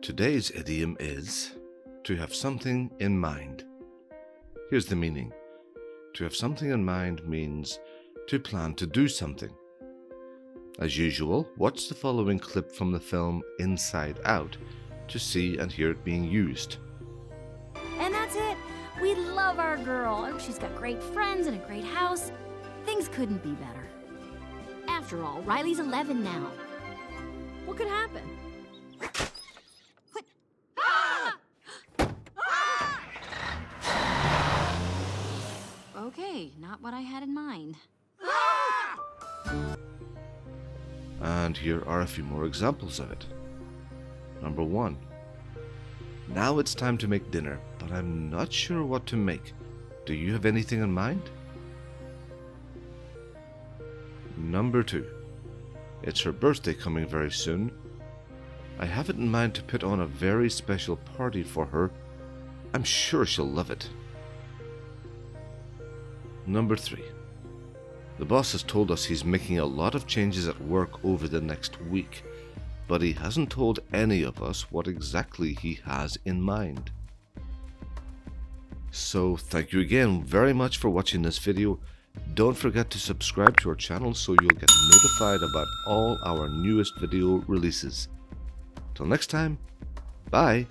Today's idiom is to have something in mind. Here's the meaning. To have something in mind means to plan to do something. As usual, watch the following clip from the film Inside Out to see and hear it being used. And that's it. We love our girl. Oh, she's got great friends and a great house. Things couldn't be better. After all, Riley's 11 now. What could happen? What? Ah! Okay, not what I had in mind. And here are a few more examples of it. Number 1. Now it's time to make dinner, but I'm not sure what to make. Do you have anything in mind? Number 2. It's her birthday coming very soon. I have it in mind to put on a very special party for her. I'm sure she'll love it. Number 3. The boss has told us he's making a lot of changes at work over the next week, but he hasn't told any of us what exactly he has in mind. So thank you again very much for watching this video. Don't forget to subscribe to our channel so you'll get notified about all our newest video releases. Till next time, bye!